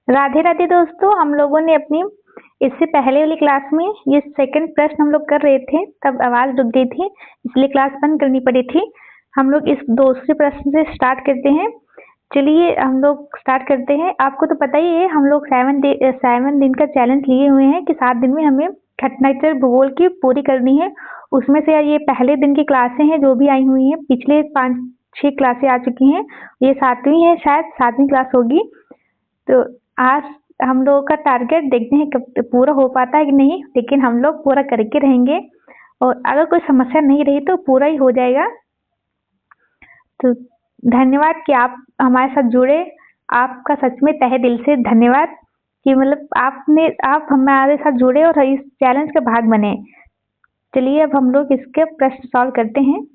राधे राधे दोस्तों, हम लोगों ने अपनी इससे पहले वाली क्लास में ये सेकंड प्रश्न हम लोग कर रहे थे, तब आवाज रुक गई थी इसलिए क्लास बंद करनी पड़ी थी। हम लोग इस दूसरे प्रश्न से स्टार्ट करते हैं। चलिए हम लोग स्टार्ट करते हैं। आपको तो पता ही है, हम लोग 7 दिन का चैलेंज लिए हुए हैं कि 7 दिन में हमें घटनाचर भूगोल की पूरी करनी है। उसमें से ये पहले दिन की क्लासें हैं जो भी आई हुई हैं, पिछले 5-6 क्लासें आ चुकी हैं, ये 7वीं है, शायद 7वीं क्लास होगी। तो आज हम लोगों का टारगेट देखते हैं कब पूरा हो पाता है कि नहीं, लेकिन हम लोग पूरा करके रहेंगे और अगर कोई समस्या नहीं रही तो पूरा ही हो जाएगा। तो धन्यवाद कि आप हमारे साथ जुड़े। आपका सच में तहे दिल से धन्यवाद कि मतलब आप हमारे साथ जुड़े और इस चैलेंज का भाग बने। चलिए अब हम लोग इसके प्रश्न सॉल्व करते हैं।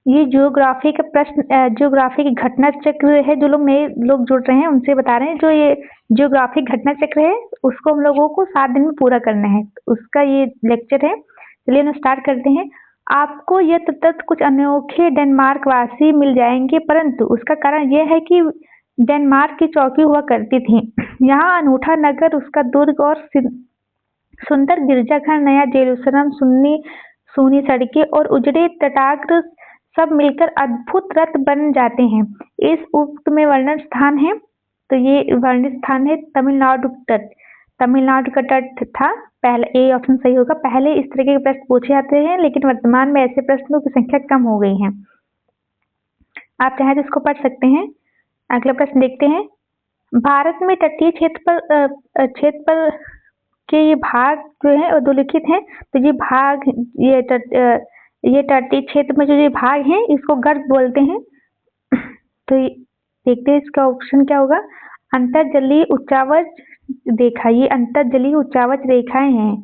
ये जियोग्राफी का प्रश्न, जियोग्राफी की घटना चक्र है। जो लोग नए लोग जुड़ रहे हैं उनसे बता रहे हैं, जो ये जियोग्राफिक घटना चक्र है उसको हम लोगों को 7 दिन में पूरा करना है, उसका ये लेक्चर है। चलिए हम स्टार्ट करते हैं। आपको यह तत्व कुछ अनोखे डेनमार्क वासी मिल जाएंगे, परंतु उसका कारण यह है कि डेनमार्क की चौकी हुआ करती थी। यहाँ अनूठा नगर, उसका दुर्ग और सुंदर गिरजाघर, नया जेरूसलम, सूनी सड़कें और उजड़े तटाग्र सब मिलकर अद्भुत रथ बन जाते हैं। इस उक्त में वर्णन स्थान है, तो ये वर्णित स्थान है तमिलनाडु तट। तमिलनाडु का तट था। पहले ए ऑप्शन सही होगा। पहले इस तरह के प्रश्न पूछे जाते हैं, लेकिन वर्तमान में ऐसे प्रश्नों की संख्या कम हो गई है। आप चाहे तो इसको पढ़ सकते हैं। अगला प्रश्न देखते हैं। भारत में तटीय क्षेत्र पर के ये भाग जो है अधोलिखित हैं। तो ये भाग, ये तटीय क्षेत्र में जो ये भाग हैं इसको गर्त बोलते हैं। तो देखते हैं इसका ऑप्शन क्या होगा। अंतर्जलीय उच्चावच रेखा, ये अंतर्जलीय उच्चावच रेखाएं हैं।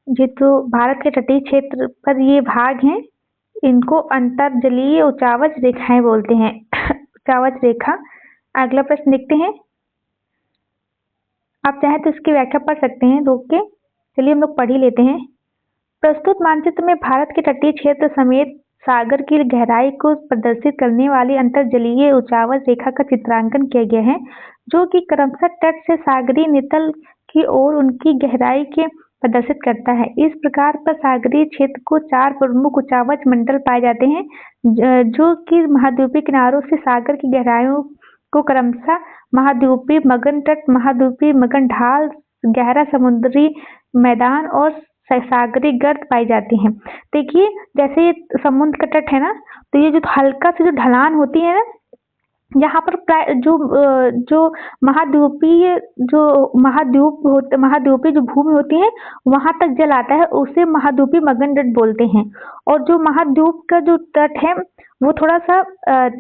ये तो भारत के तटीय क्षेत्र पर ये भाग हैं, इनको अंतर्जलीय उच्चावच रेखाएं बोलते हैं। उच्चावच रेखा। अगला प्रश्न देखते हैं। आप चाहें तो इसकी व्याख्या पढ़ सकते हैं रोक के। चलिए हम लोग पढ़ ही लेते हैं। प्रस्तुत मानचित्र में भारत के तटीय क्षेत्र समेत सागर की गहराई को प्रदर्शित करने वाली अंतर्जलीय उच्चावच रेखा का चित्रांकन किया गया है, जो कि क्रमशः तट से सागरीय नितल की ओर उनकी गहराई के प्रदर्शित करता है। इस प्रकार पर सागरीय क्षेत्र को 4 प्रमुख उच्चावच मंडल पाए जाते हैं, जो कि महाद्वीपीय किनारों से सागर की गहराइयों को क्रमशः महाद्वीपीय मगन तट, महाद्वीपीय मगन ढाल, गहरा समुद्री मैदान और सागरी गर्त पाई जाती हैं। देखिए जैसे ये समुद्र का तट है ना, तो ये जो हल्का सी जो ढलान होती है ना, यहाँ पर जो महाद्वीपीय जो भूमि होती है वहां तक जल आता है, उसे महाद्वीपीय मगन तट बोलते हैं। और जो महाद्वीप का जो तट है वो थोड़ा सा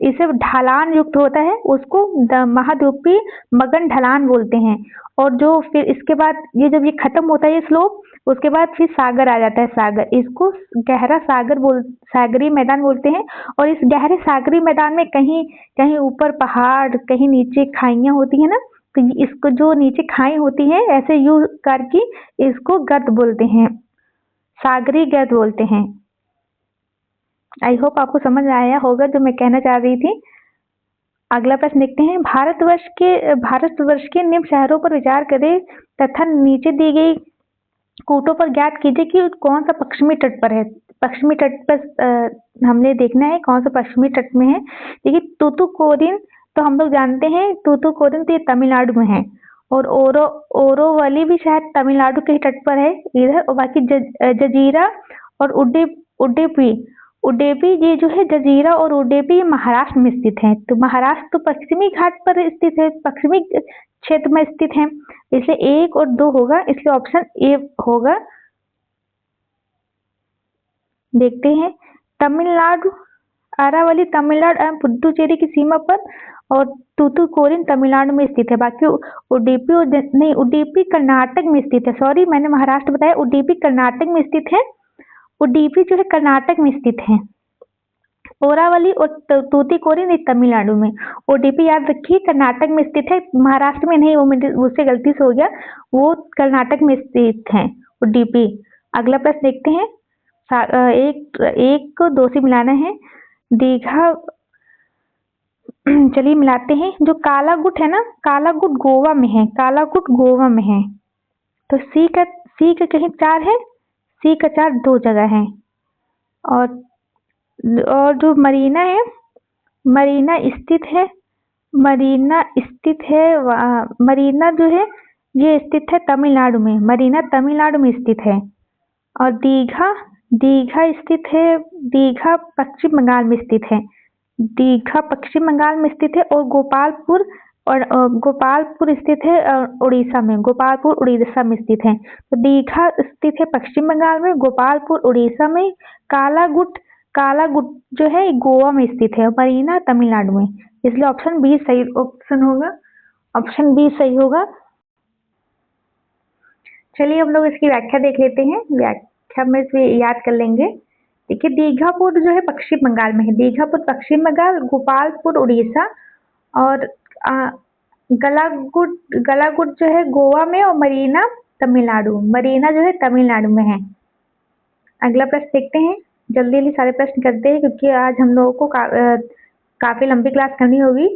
इसे ढलान युक्त होता है, उसको महाद्वीपीय मगन ढलान बोलते हैं। और जो फिर इसके बाद ये जब ये खत्म होता है ये स्लोप, उसके बाद फिर सागर आ जाता है। सागर, इसको गहरा सागरी मैदान बोलते हैं। और इस गहरे सागरी मैदान में कहीं कहीं ऊपर पहाड़, कहीं नीचे खाइयां होती है ना, तो इसको जो नीचे खाई होती है ऐसे यू करके इसको गर्त बोलते हैं, सागरी गर्त बोलते हैं। आई होप आपको समझ आया होगा जो मैं कहना चाह रही थी। अगला प्रश्न देखते हैं। भारतवर्ष के निम्न शहरों पर विचार करें तथा नीचे दी गई कूटों पर ज्ञात कीजिए कि कौन सा पश्चिमी तट पर है। पश्चिमी तट पर हमने देखना है कौन सा पश्चिमी तट में है। देखिए तूतुकुड़ीन तो हम लोग जानते हैं, तूतुकुड़ीन तो ये तमिलनाडु में है, और ओरोवली भी शायद तमिलनाडु के ही तट पर है इधर। और बाकी जजीरा और उडुपी ये जो है, जजीरा और उडुपी ये महाराष्ट्र में स्थित है। तो महाराष्ट्र तो पश्चिमी घाट पर स्थित है, पश्चिमी क्षेत्र में स्थित है, इसलिए 1 और 2 होगा, इसलिए ऑप्शन ए होगा। देखते हैं। तमिलनाडु, अरावली तमिलनाडु एवं पुडुचेरी की सीमा पर, और तूतुकुड़ीन तमिलनाडु में स्थित है। बाकी उडुपी कर्नाटक में स्थित है। सॉरी, मैंने महाराष्ट्र बताया, उडुपी कर्नाटक में स्थित है। उडुपी जो है कर्नाटक में स्थित है। ओरावली और तूतुकुड़ीन तमिलनाडु में। उडुपी याद रखिए कर्नाटक में स्थित है, महाराष्ट्र में नहीं, वो मुझसे गलती से हो गया, वो कर्नाटक में स्थित है उडुपी। अगला प्रश्न देखते हैं। एक को 2 से मिलाना है। दीघा चलिए मिलाते हैं। जो कालागुट है ना, कालागुट गोवा में है, कालागुट गोवा में है। तो सी का कहीं 4 है, सी का 4 2 जगह है। और जो मरीना है, मरीना स्थित है, मरीना जो है ये स्थित है तमिलनाडु में, मरीना तमिलनाडु में स्थित है। और दीघा स्थित है, दीघा पश्चिम बंगाल में स्थित है, दीघा पश्चिम बंगाल में स्थित है। और गोपालपुर स्थित है उड़ीसा में, गोपालपुर उड़ीसा में स्थित है। तो दीघा स्थित है पश्चिम बंगाल में, गोपालपुर उड़ीसा में, कालागुट जो है गोवा में स्थित है, मरीना तमिलनाडु में। इसलिए ऑप्शन बी सही ऑप्शन होगा, ऑप्शन बी सही होगा। चलिए हम लोग इसकी व्याख्या देख लेते हैं, व्याख्या में से याद कर लेंगे। देखिए दीघापुर जो है पश्चिम बंगाल में है, दीघापुर पश्चिम बंगाल, गोपालपुर उड़ीसा, और गलागुट जो है गोवा में, और मरीना तमिलनाडु, मरीना जो है तमिलनाडु में है। अगला प्रश्न देखते हैं, जल्दी जल्दी सारे प्रश्न करते हैं क्योंकि आज हम लोगों को काफी लंबी क्लास करनी होगी।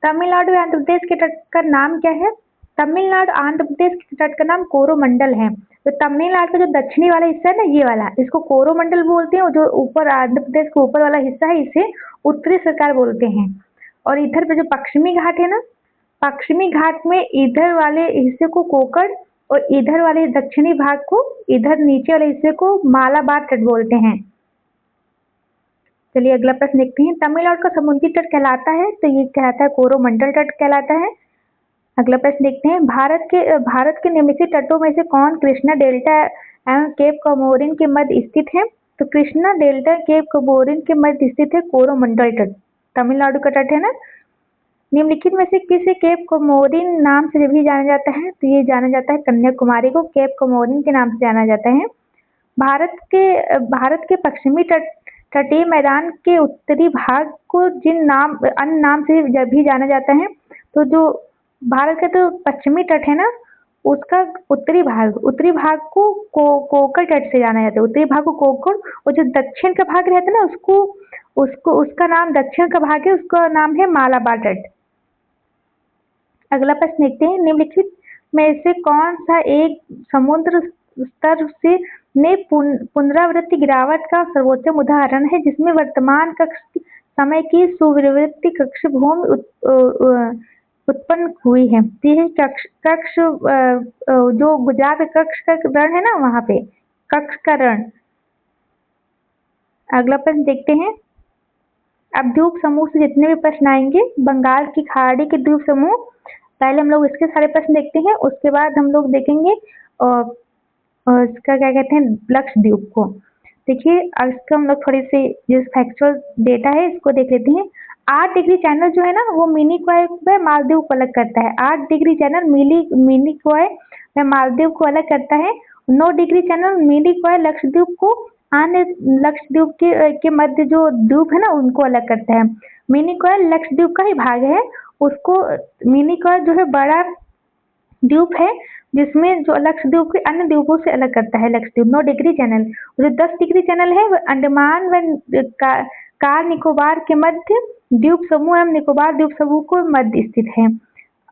तमिलनाडु आंध्र प्रदेश के तट का नाम क्या है? तमिलनाडु आंध्र प्रदेश के तट का नाम कोरोमंडल है। तो तमिलनाडु का जो दक्षिणी वाला हिस्सा है ना, ये वाला, इसको कोरोमंडल बोलते हैं, और जो ऊपर आंध्र प्रदेश के ऊपर वाला हिस्सा है इसे उत्तरी सरकार बोलते हैं। और इधर पे जो पश्चिमी घाट है ना, पश्चिमी घाट में इधर वाले हिस्से को कोकण, और इधर वाले दक्षिणी भाग को, इधर नीचे वाले हिस्से को मालाबार तट बोलते हैं। चलिए अगला प्रश्न देखते हैं। तमिलनाडु का समुद्री तट कहलाता है, तो ये कहलाता है कोरोमंडल तट कहलाता है। अगला प्रश्न देखते हैं। भारत के निम्नलिखित तटों में से कौन कृष्णा डेल्टा एवं केप कमोरिन के मध्य स्थित है? तो कृष्णा डेल्टा केप कमोरिन के मध्य स्थित है कोरोमंडल तट, तमिलनाडु का तट है ना। निम्नलिखित में से किसे केप कमोरिन नाम से भी जाना जाता है? तो ये जाना जाता है कन्याकुमारी को केप कमोरिन के नाम से जाना जाता है। भारत के पश्चिमी तटीय मैदान के उत्तरी भाग को जिन अन्य नाम से भी जाना जाता है, तो जो भारत का तो पश्चिमी तट है ना, उसका उत्तरी भाग को कोंकण तट से जाना जाता है, उत्तरी भाग को कोंकण, और जो दक्षिण का भाग रहता है ना, उसका नाम, दक्षिण का भाग है उसका नाम है मालाबार तट। अगला प्रश्न देखते हैं। निम्नलिखित में से कौन सा एक समुद्र स्तर से पुनरावृत्ति गिरावट का सर्वोत्तम उदाहरण है, जिसमें वर्तमान कक्ष समय की सुविवृत्ति कक्ष भूमि उत्पन्न हुई है? यह कक्ष जो गुजरात कक्ष का रण है ना, वहां पे कक्ष का रण। अगला प्रश्न देखते हैं। अब द्वीप समूह से जितने भी प्रश्न आएंगे, बंगाल की खाड़ी के द्वीप समूह, पहले हम लोग इसके सारे प्रश्न देखते हैं, उसके बाद हम लोग देखेंगे इसका क्या कहते हैं, लक्षद्वीप को। देखिए इसका हम लोग थोड़ी सी जो फैक्चुअल डेटा है इसको देख लेते हैं। 8 डिग्री चैनल जो है ना, वो मिनिकॉय व मालदीव को अलग करता है। 8 डिग्री चैनल मिनिकॉय व मालदीव को अलग करता है। 9 डिग्री चैनल मिनिकॉय लक्षद्वीप को अन्य लक्षद्वीप के मध्य जो द्वीप है ना, उनको अलग करता है। मिनिकॉय लक्षद्वीप का ही भाग है, उसको मिनिकॉय जो है बड़ा द्वीप है, जिसमें जो लक्षद्वीप के अन्य द्वीपों से अलग करता है लक्षद्वीप। 9 degree channel. जो 10 डिग्री चैनल है, वह अंडमान व कार निकोबार के मध्य द्वीप समूह एवं निकोबार द्वीप समूह को मध्य स्थित है।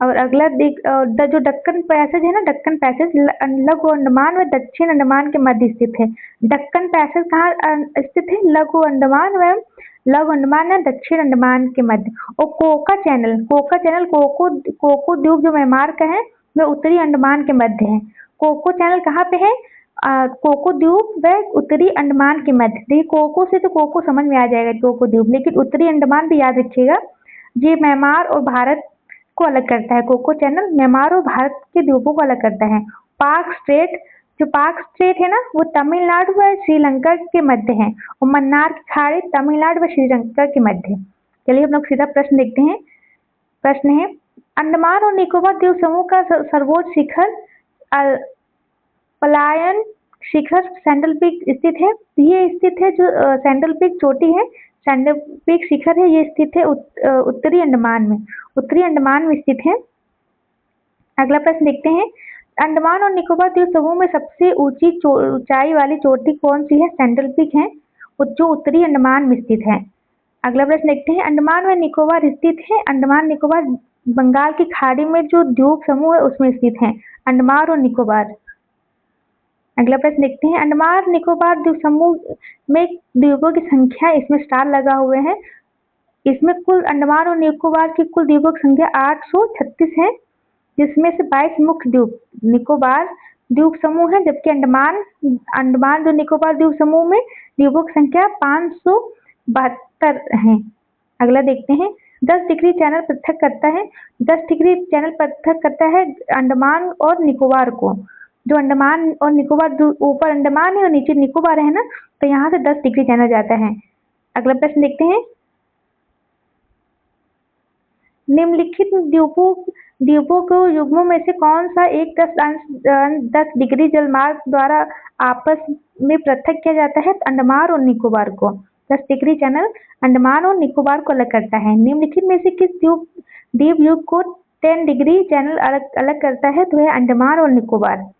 और अगला जो दक्कन पैसेज है ना, दक्कन पैसेज लघु अंडमान व दक्षिण अंडमान के मध्य स्थित है। दक्कन पैसेज कहाँ स्थित है? लघु अंडमान व दक्षिण अंडमान के मध्य। और कोका चैनल कोको द्वीप जो म्यांमार का है, वह उत्तरी अंडमान के मध्य है। कोको चैनल कहाँ पे है? कोको द्वीप व उत्तरी अंडमान के मध्य। देखिए कोको से तो कोको समझ में आ जाएगा, कोको द्वीप, लेकिन उत्तरी अंडमान भी याद रखिएगा। ये म्यांमार और भारत को अलग करता है। कोको चैनल म्यांमार और भारत के द्वीपों को अलग करता है। पाक स्ट्रेट है ना, वो तमिलनाडु व श्रीलंका के मध्य है। और मन्नार की खाड़ी तमिलनाडु व श्रीलंका के मध्य। चलिए हम लोग सीधा प्रश्न देखते हैं। प्रश्न है, अंडमान और निकोबार द्वीप समूह का सर्वोच्च शिखर पलायन शिखर सैंडल पीक स्थित है। ये स्थित है, जो सैंडल पीक चोटी है, सैंडल पीक शिखर है, ये स्थित है उत्तरी अंडमान में स्थित है। अगला प्रश्न देखते हैं। अंडमान और निकोबार द्वीप समूह में सबसे ऊंचाई वाली चोटी कौन सी है? सैंडल पीक है, जो उत्तरी अंडमान में स्थित है। अगला प्रश्न देखते हैं, अंडमान व निकोबार स्थित है। अंडमान निकोबार बंगाल की खाड़ी में जो द्वीप समूह है उसमें स्थित है, अंडमान और निकोबार। अगला प्रश्न देखते हैं, अंडमान निकोबार द्वीप समूह में द्वीपों की संख्या, इसमें स्टार लगा हुए हैं। इसमें कुल अंडमान और निकोबार की कुल द्वीपों की संख्या 836 है, जिसमें से 22 मुख्य द्वीप निकोबार द्वीप समूह है, जबकि अंडमान जो निकोबार द्वीप समूह में द्वीपों की संख्या 572 है। अगला देखते हैं, 10 डिग्री चैनल पृथक करता है। 10 डिग्री चैनल पृथक करता है अंडमान और निकोबार को। जो अंडमान और निकोबार, ऊपर अंडमान है और नीचे निकोबार है ना, तो यहाँ से 10 डिग्री चैनल जाता है। अगला प्रश्न देखते हैं, निम्नलिखित द्वीपों को युग्मों में से कौन सा एक 10 डिग्री जलमार्ग द्वारा आपस में पृथक किया जाता है? अंडमान और निकोबार को 10 डिग्री चैनल अंडमान और निकोबार को अलग करता है। निम्नलिखित में से किस द्वीप युग को 10 डिग्री चैनल अलग करता है? तो है अंडमान और निकोबार।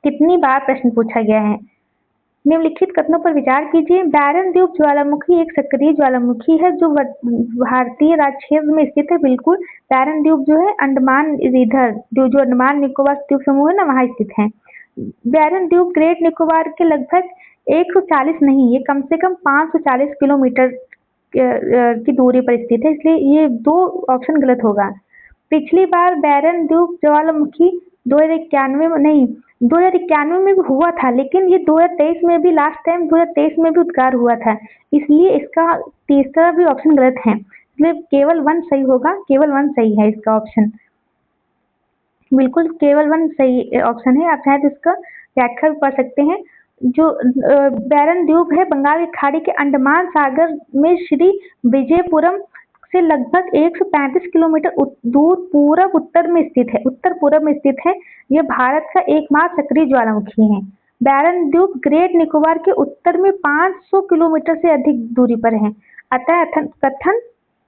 कितनी बार प्रश्न पूछा गया है। निम्नलिखित कथनों पर विचार कीजिए। बैरन द्वीप ज्वालामुखी एक सक्रिय ज्वालामुखी है जो भारतीय राज्य क्षेत्र में स्थित है। बिल्कुल, बैरन द्वीप जो है अंडमान, इधर जो अंडमान निकोबार द्वीप समूह है ना, वहां स्थित है। बैरन द्वीप ग्रेट निकोबार के लगभग 140 नहीं, ये कम से कम 540 किलोमीटर की दूरी पर स्थित है, इसलिए ये 2 ऑप्शन गलत होगा। पिछली बार बैरन द्वीप ज्वालामुखी 2091 में भी हुआ था, लेकिन ये 2023 में भी, लास्ट टाइम 2023 में भी उद्गार हुआ था, इसलिए इसका तीसरा भी ऑप्शन गलत है। इसलिए केवल 1 सही होगा, केवल 1 सही है इसका ऑप्शन। बिल्कुल केवल 1 सही ऑप्शन है। आप चाहे तो इसका व्याख्या पढ़ सकते हैं। जो बैरन द्वीप है बंगाल की खाड़ी के अंडमान सागर में श्री विजयपुरम से लगभग 135 किलोमीटर दूर पूरब उत्तर में स्थित है, उत्तर पूरब में स्थित है। यह भारत का एकमात्र सक्रिय ज्वालामुखी है। बैरन द्वीप ग्रेट निकोबार के उत्तर में 500 किलोमीटर से अधिक दूरी पर है, अतः कथन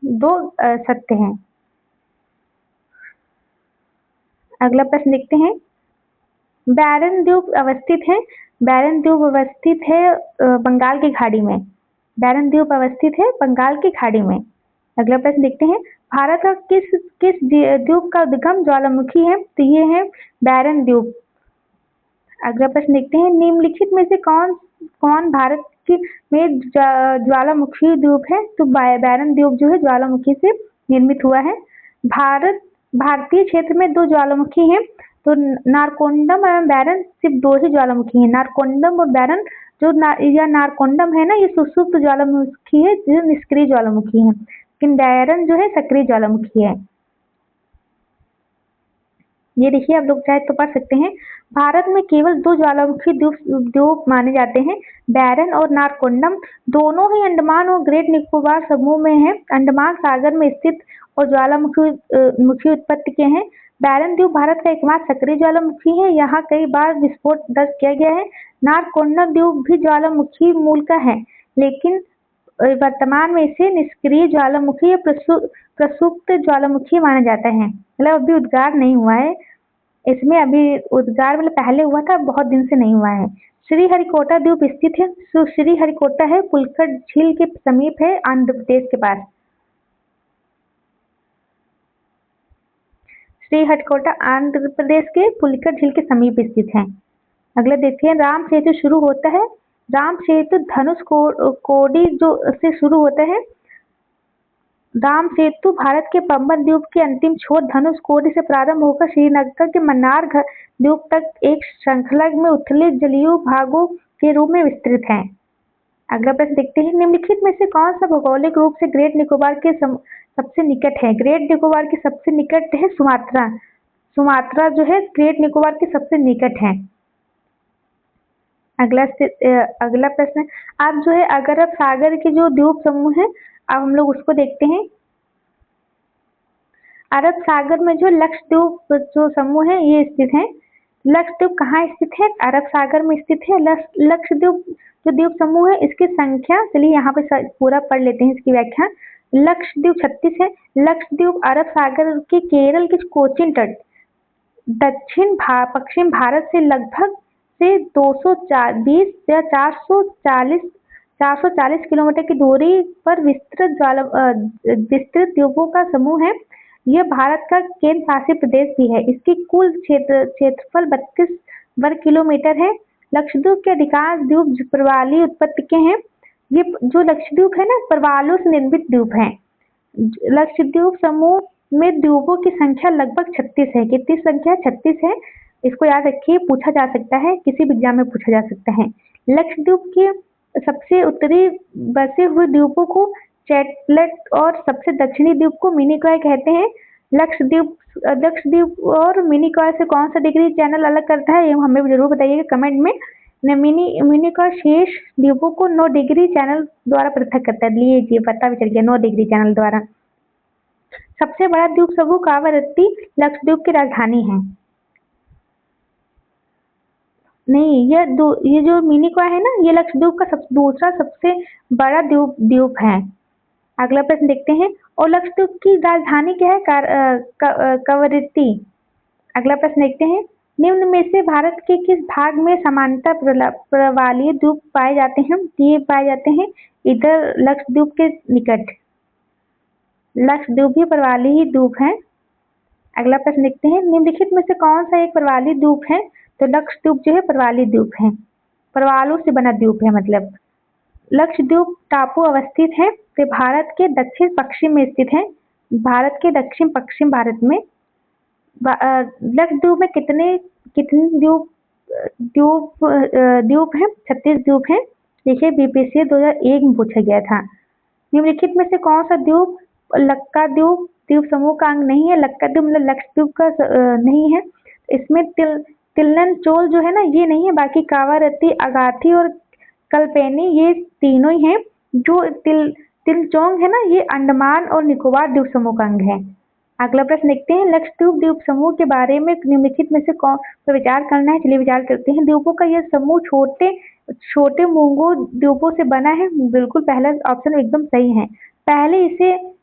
2 सत्य है। अगला प्रश्न देखते हैं, बैरन द्वीप अवस्थित है। बैरन द्वीप अवस्थित है बंगाल की खाड़ी में। बैरन द्वीप अवस्थित है बंगाल की खाड़ी में। अगला प्रश्न देखते हैं, भारत का किस द्वीप का उद्गम ज्वालामुखी है? तो ये है बैरन द्वीप। अगला प्रश्न देखते हैं, निम्नलिखित में से कौन भारत में ज्वालामुखी द्वीप है? तो बैरन द्वीप जो है ज्वालामुखी से निर्मित हुआ है। भारतीय क्षेत्र में 2 ज्वालामुखी हैं, तो नारकोंडम एवं बैरन सिर्फ 2 ही ज्वालामुखी हैं। नारकोंडम और बैरन, जो नारकोंडम है ना, ये सुषुप्त ज्वालामुखी है, जो निष्क्रिय ज्वालामुखी है, लेकिन बैरन जो है सक्रिय ज्वालामुखी है। ये देखिए, आप लोग चाहे तो पढ़ सकते हैं। भारत में केवल 2 ज्वालामुखी द्वीप माने जाते हैं, बैरन और नारकोंडम। दोनों ही अंडमान और ग्रेट निकोबार समूह में है, अंडमान सागर में स्थित और ज्वालामुखी उत्पत्ति के हैं। बैरन द्वीप भारत का एकमात्र सक्रिय ज्वालामुखी है, यहाँ कई बार विस्फोट दर्ज किया गया है। नारकोंडम द्वीप भी ज्वालामुखी मूल का है, लेकिन वर्तमान में इसे निष्क्रिय ज्वालामुखी या प्रसुप्त ज्वालामुखी माना जाता है। मतलब अभी उद्गार नहीं हुआ है इसमें, अभी उद्गार मतलब पहले हुआ था, बहुत दिन से नहीं हुआ है। श्रीहरिकोटा द्वीप स्थित है। श्रीहरिकोटा है पुलिकट झील के समीप है, आंध्र प्रदेश के पास। श्रीहरिकोटा आंध्र प्रदेश के पुलिकट झील के समीप स्थित है। अगला देखते हैं, राम सेतु शुरू होता है। राम सेतु धनुष कोडी जो से शुरू होता है। राम सेतु भारत के पंबन द्वीप के अंतिम छोर धनुष कोडी से प्रारंभ होकर श्रीनगर के मन्नार द्वीप तक एक श्रृंखला में उथले जलीय भागों के रूप में विस्तृत है। अगला प्रश्न देखते हैं, निम्नलिखित में से कौन सा भौगोलिक रूप से ग्रेट निकोबार के सबसे निकट है? ग्रेट निकोबार के सबसे निकट है सुमात्रा। सुमात्रा जो है ग्रेट निकोबार के सबसे निकट है। अगला प्रश्न, अब जो है अरब सागर के जो द्वीप समूह है, अब हम लोग उसको देखते हैं। अरब सागर में जो लक्षद्वीप जो समूह है ये स्थित है। लक्षद्वीप कहाँ स्थित है? अरब सागर में स्थित है। लक्षद्वीप जो द्वीप समूह है इसकी संख्या, चलिए यहाँ पे पूरा पढ़ लेते हैं इसकी व्याख्या। लक्षद्वीप 36 है। लक्षद्वीप अरब सागर के केरल के कोचीन तट दक्षिण पश्चिम भारत से लगभग से 220 या 440 440 किलोमीटर की दूरी पर विस्तृत द्वीपों का समूह है। यह भारत का केंद्र शासित प्रदेश भी है। इसकी कुल क्षेत्रफल 32 वर्ग किलोमीटर है। लक्षद्वीप के अधिकांश द्वीप प्रवालीय उत्पत्ति के हैं। ये जो लक्षद्वीप है ना, प्रवालों से निर्मित द्वीप हैं। लक्षद्वीप समूह में द्वीपों की संख्या लगभग 36 है। कितनी संख्या? 36 है। इसको याद रखिए, पूछा जा सकता है, किसी भी एग्जाम में पूछा जा सकता है। लक्षद्वीप के सबसे उत्तरी बसे हुए द्वीपों को चैटलेट और सबसे दक्षिणी द्वीप को मिनिकॉय कहते हैं। लक्षद्वीप और मिनिकॉय से कौन सा डिग्री चैनल अलग करता है, ये हमें जरूर बताइएगा कमेंट में। मिनिकॉय शेष द्वीपों को 9 डिग्री चैनल द्वारा पृथक करता है। लीजिए, पता भी चल गया, 9 डिग्री चैनल द्वारा। सबसे बड़ा द्वीप समूह कावारत्ती लक्षद्वीप की राजधानी है। नहीं, ये जो मिनिकॉय है ना, ये लक्षद्वीप का दूसरा सबसे बड़ा द्वीप है। अगला प्रश्न देखते हैं। और लक्षद्वीप की राजधानी क्या है? कावारत्ती। अगला प्रश्न देखते हैं। निम्न में से भारत के किस भाग में समांतर प्रवालीय द्वीप पाए जाते हैं? ये पाए जाते हैं इधर लक्षद्वीप के निकट। लक्षद्वीप भी प्रवालीय द्वीप है। अगला प्रश्न देखते हैं। निम्नलिखित में से कौन सा एक प्रवालीय द्वीप है? तो लक्षद्वीप जो है प्रवालीय द्वीप है, प्रवालों से बना द्वीप है मतलब। लक्षद्वीप टापू अवस्थित है, तो भारत के दक्षिण पश्चिम में स्थित है। भारत के दक्षिण पश्चिम भारत में। लक्षद्वीप में कितने द्वीप हैं? 36 द्वीप हैं। देखिए, बीपीएससी 2001 में पूछा गया था। निम्नलिखित में से कौन सा द्वीप लक्काद्वीप द्वीप समूह का अंग नहीं है? लक्काद्वीप मतलब लक्षद्वीप का नहीं है। इसमें तिल्लन चोल जो है ना, ये नहीं है। बाकी कावारत्ती, अगाथी और कल्पेनी ये तीनों ही हैं। जो तिलचोंग है ना, ये अंडमान और निकोबार द्वीप समूह का अंग है। अगला प्रश्न देखते हैं। लक्षद्वीप द्वीप समूह के बारे में निम्नलिखित में से कौन पर विचार करना है? चलिए विचार करते हैं। द्वीपों का यह समूह छोटे मूंगों द्वीपों से बना है। बिल्कुल, पहला ऑप्शन एकदम सही है। पहले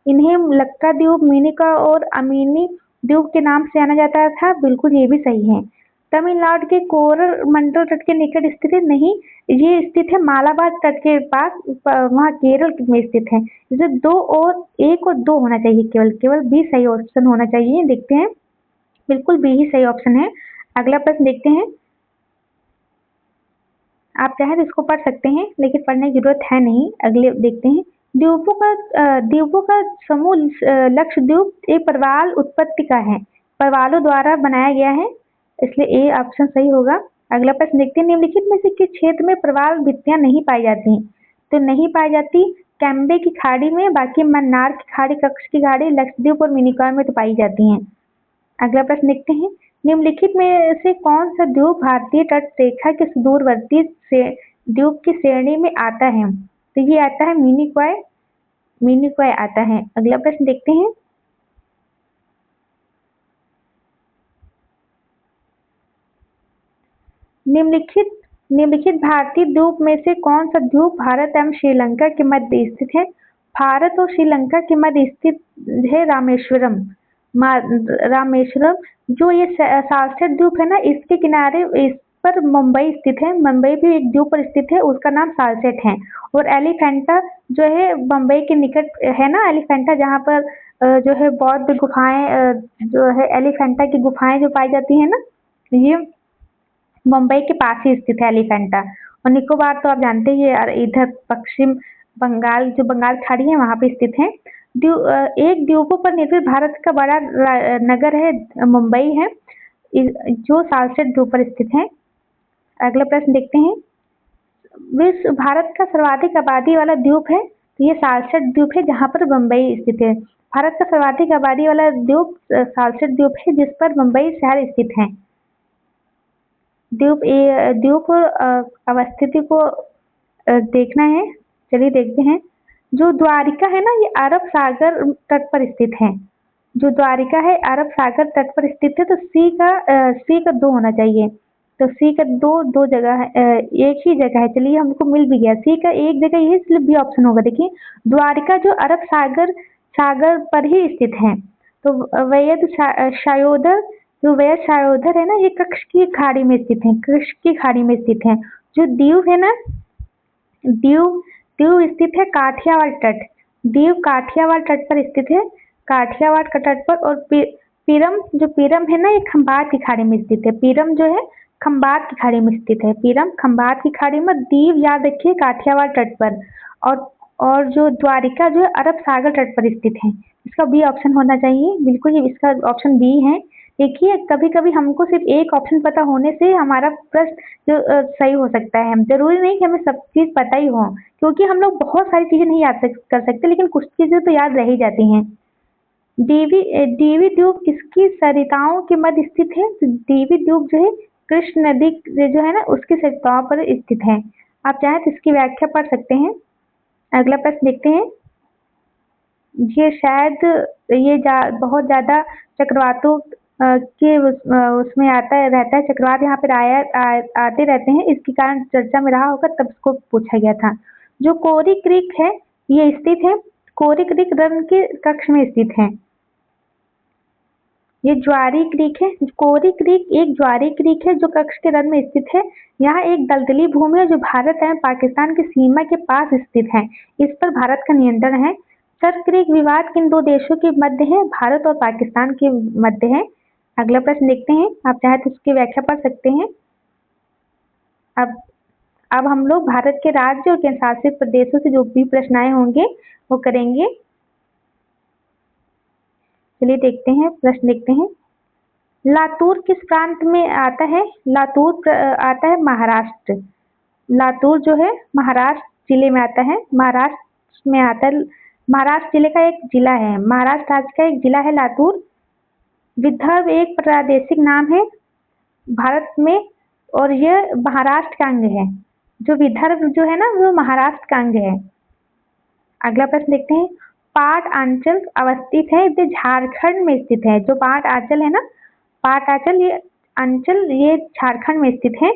इन्हें लक्काद्वीप, मिनिकॉय और अमीनी द्वीप के नाम से जाना जाता था। बिल्कुल, ये भी सही है। तमिलनाडु के कोरमंडल तट के निकट स्थित है? नहीं, ये स्थित है मालाबार तट के पास, वहाँ केरल में स्थित है। इसे 1 और 2 होना चाहिए, केवल बी सही ऑप्शन होना चाहिए। देखते हैं, बिल्कुल बी ही सही ऑप्शन है। अगला प्रश्न देखते हैं। आप चाहे तो इसको पढ़ सकते हैं, लेकिन पढ़ने की जरूरत है नहीं। अगले देखते हैं। द्वीपों का समूह लक्षद्वीप एक प्रवाल उत्पत्ति का है, प्रवालों द्वारा बनाया गया है, इसलिए ए ऑप्शन सही होगा। अगला प्रश्न देखते हैं। निम्नलिखित में से किस क्षेत्र में प्रवाल भित्तियां नहीं पाई जाती? तो नहीं पाई जाती कैम्बे की खाड़ी में, बाकी मन्नार की खाड़ी, कच्छ की खाड़ी, लक्षद्वीप और मिनिकॉय में तो पाई जाती हैं। अगला प्रश्न देखते हैं। निम्नलिखित में से कौन सा द्वीप भारतीय तट रेखा के सुदूरवर्ती द्वीप की श्रेणी में आता है? तो ये आता है मिनिकॉय आता है। अगला प्रश्न देखते हैं। निम्नलिखित भारतीय द्वीप में से कौन सा द्वीप भारत एवं श्रीलंका के मध्य स्थित है? भारत और श्रीलंका के मध्य स्थित है रामेश्वरम। जो ये सालसेट द्वीप है ना, इसके किनारे इस पर मुंबई स्थित है। मुंबई भी एक द्वीप पर स्थित है, उसका नाम सालसेट है। और एलिफेंटा जो है मुंबई के निकट है ना, एलिफेंटा जहाँ पर जो है बौद्ध गुफाएं, जो है एलिफेंटा की गुफाएं जो पाई जाती है ना, ये मुंबई के पास ही स्थित है एलिफेंटा। और निकोबार तो आप जानते ही है, इधर पश्चिम बंगाल, जो बंगाल खाड़ी है वहां पे स्थित है। एक द्वीपों पर निर्मित भारत का बड़ा नगर है मुंबई है, जो सालसेट द्वीप पर स्थित है। अगला प्रश्न देखते हैं। विश्व भारत का सर्वाधिक आबादी वाला द्वीप है, तो ये सालसेट द्वीप है जहाँ पर मुंबई स्थित है। भारत का सर्वाधिक आबादी वाला द्वीप सालसेट द्वीप है, जिस पर मुंबई शहर स्थित है। द्वीप अवस्थिति को देखना है। चलिए देखते हैं। जो द्वारिका है ना, ये अरब सागर तट पर स्थित है। जो द्वारिका है अरब सागर तट पर स्थित है, तो सी का 2 होना चाहिए। तो सी का दो जगह है, एक ही जगह है। चलिए, हमको मिल भी गया। सी का एक जगह ये, इसलिए बी ऑप्शन होगा। देखिए, द्वारिका जो अरब सागर पर ही स्थित है। तो वैद शायोदर, जो वैद शायोदर है ना, ये कच्छ की खाड़ी में स्थित है। कच्छ की खाड़ी में स्थित है। जो दीव है ना, दीव दीव स्थित है काठियावाड़ तट। दीव काठियावाड़ तट पर स्थित है, काठियावाड़ का तट पर। और पीरम, जो पीरम है ना, ये खंबात की खाड़ी में स्थित है। पीरम जो है खंबात की खाड़ी में स्थित है। पीरम खंबात की खाड़ी में, दीव याद रखिए काठियावाड़ तट पर। और जो द्वारिका जो है अरब सागर तट पर स्थित है। इसका बी ऑप्शन होना चाहिए, बिल्कुल ये इसका ऑप्शन बी है। देखिए कभी कभी हमको सिर्फ एक ऑप्शन पता होने से हमारा प्रश्न जो सही हो सकता है। जरूरी नहीं कि हमें सब चीज पता ही हो, क्योंकि हम लोग बहुत सारी चीजें नहीं याद कर सकते, लेकिन कुछ चीजें तो याद रह ही जाती हैं। डीवी द्वीप किसकी सरिताओं के मध्य स्थित है? तो डीवी द्वीप जो है कृष्ण नदी जो है ना उसकी सरिताओं पर स्थित है। आप चाहें तो इसकी व्याख्या पढ़ सकते हैं। अगला प्रश्न देखते हैं। ये शायद ये बहुत ज्यादा चक्रवातों के उसमें रहता है। चक्रवात यहाँ पर आते रहते हैं, इसके कारण चर्चा में रहा होगा, तब इसको पूछा गया था। जो कोरी क्रीक है ये स्थित है, कोरी क्रीक रन के कक्ष में स्थित है। ये ज्वारी क्रीक है। कोरी क्रीक एक ज्वारी क्रीक है जो कक्ष के रन में स्थित है। यहाँ एक दलदली भूमि है जो भारत एवं पाकिस्तान की सीमा के पास स्थित है। इस पर भारत का नियंत्रण है। सर क्रीक विवाद किन दो देशों के मध्य है? भारत और पाकिस्तान के मध्य है। अगला प्रश्न देखते हैं, आप चाहे तो उसकी व्याख्या पढ़ सकते हैं। अब हम लोग भारत के राज्य और केंद्र शासित प्रदेशों से जो भी प्रश्न आए होंगे वो करेंगे। चलिए देखते हैं, प्रश्न देखते हैं। लातूर किस प्रांत में आता है? लातूर आता है महाराष्ट्र। लातूर जो है महाराष्ट्र जिले में आता है। महाराष्ट्र में आता है। महाराष्ट्र जिले का एक जिला है, महाराष्ट्र राज्य का एक जिला है लातूर। विदर्भ एक प्रादेशिक नाम है भारत में, और यह महाराष्ट्र का अंग है। जो विदर्भ जो है ना वो महाराष्ट्र का अंग है। अगला प्रश्न देखते हैं। पाट आंचल अवस्थित है, ये झारखंड में स्थित है। जो पाट आंचल है ना, पाट आंचल ये अंचल ये झारखंड में स्थित है।